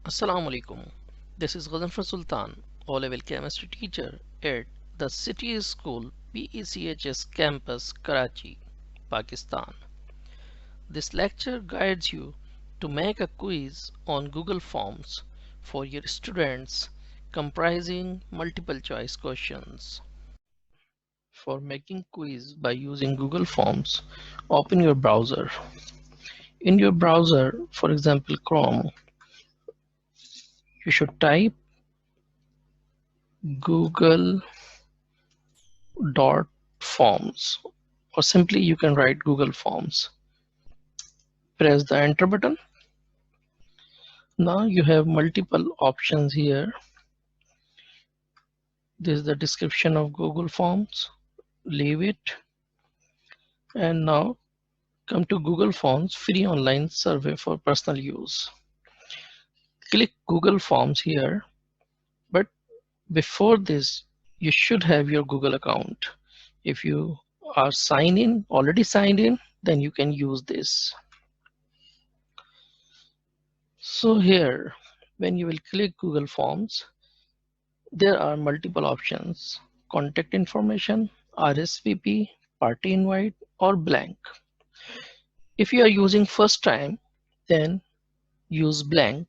Assalamu alaikum. This is Ghazanfar Sultan, O-level chemistry teacher at the City School PECHS campus, Karachi, Pakistan. This lecture guides you to make a quiz on Google Forms for your students comprising multiple choice questions. For making quiz by using Google Forms, open your browser. In your browser, for example Chrome, you should type google.forms, or simply you can write Google Forms. Press the enter button. Now you have multiple options here. This is the description of Google Forms. Leave it. And now come to Google Forms free online survey for personal use. Click Google Forms here, but before this you should have your Google account. If you are already signed in, then you can use this. So here, when you will click Google Forms, there are multiple options: contact information, RSVP, party invite, or blank. If you are using first time, then use blank.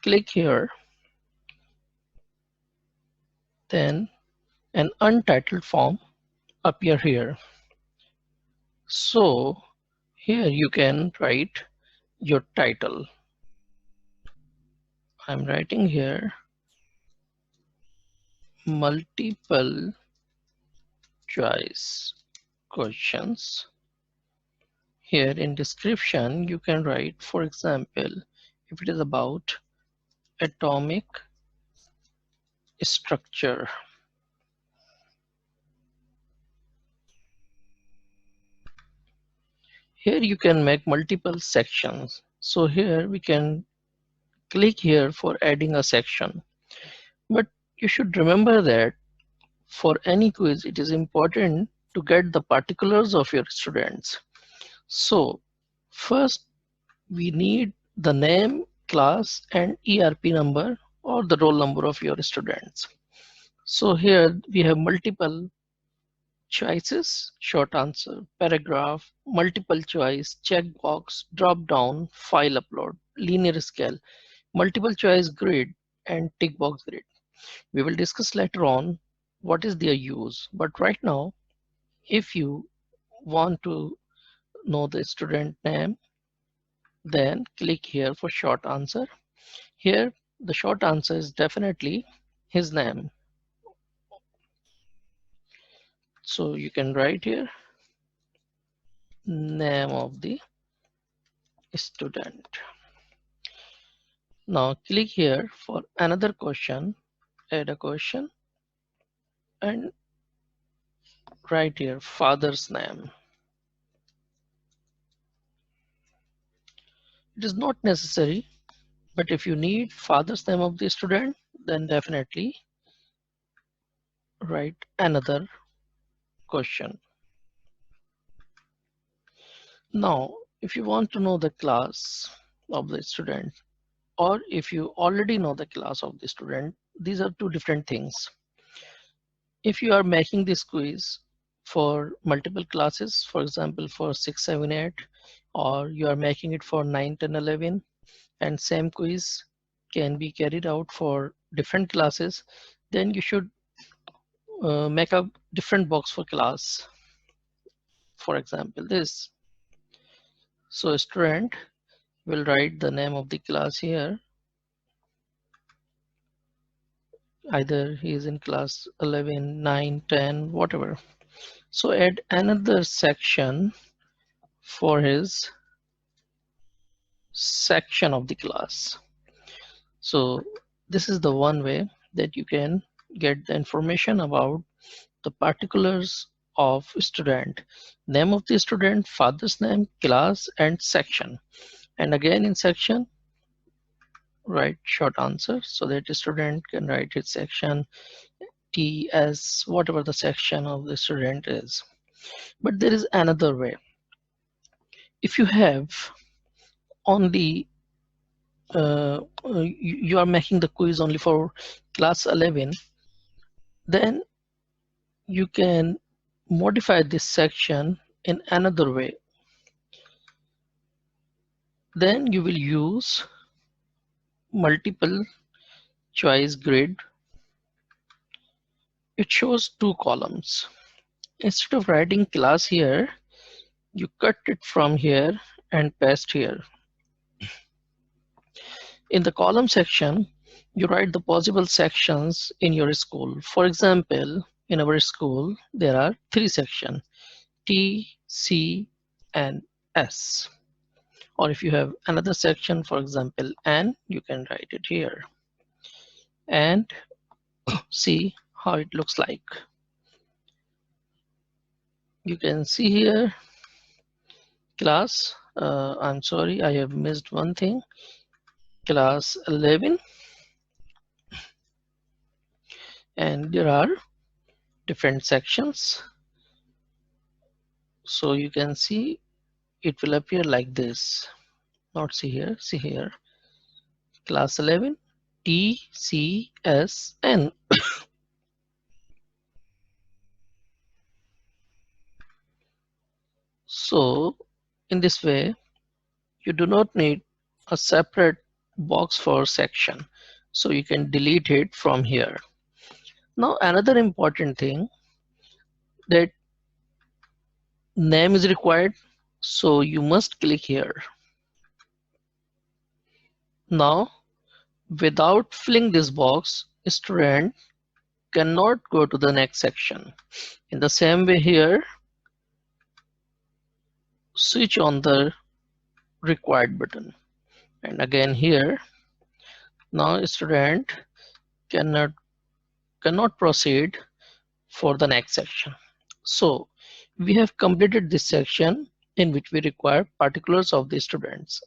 Click here, then an untitled form appear here. So here you can write your title. I'm writing here multiple choice questions. Here in description, you can write, for example, if it is about atomic structure. Here you can make multiple sections. So here we can click here for adding a section. But you should remember that for any quiz, it is important to get the particulars of your students. So first we need the name, class, and ERP number or the roll number of your students. So here we have multiple choices: short answer, paragraph, multiple choice, checkbox, drop down, file upload, linear scale, multiple choice grid, and tick box grid. We will discuss later on what is their use. But right now, if you want to know the student name, then click here for short answer. Here, the short answer is definitely his name. So you can write here name of the student. Now click here for another question, add a question, and write here father's name. It is not necessary, but if you need father's name of the student, then definitely write another question. Now, if you want to know the class of the student, or if you already know the class of the student, these are two different things. If you are making this quiz for multiple classes, for example, for 6, 7, 8, or you are making it for 9, 10, 11, and same quiz can be carried out for different classes, then you should make a different box for class. For example, this. So student will write the name of the class here. Either he is in class 11, 9, 10, whatever. So add another section for his section of the class. So this is the one way that you can get the information about the particulars of student: name of the student, father's name, class, and section. And again in section, write short answer so that the student can write its section, TS, whatever the section of the student is. But there is another way. If you have only you are making the quiz only for class 11, then you can modify this section in another way. Then you will use multiple choice grid. It shows two columns. Instead of writing class here, you cut it from here and paste here. In the column section, you write the possible sections in your school. For example, in our school, there are three sections: T, C, and S. Or if you have another section, for example, N, you can write it here and see how it looks like. You can see here class, I'm sorry, I have missed one thing, class 11, and there are different sections. So you can see it will appear like this. Not see here, class 11, T, C, S, N. So in this way, you do not need a separate box for section. So you can delete it from here. Now another important thing, that name is required. So you must click here. Now without filling this box, student cannot go to the next section. In the same way here, switch on the required button. And again here, now student cannot proceed for the next section. So we have completed this section in which we require particulars of the students.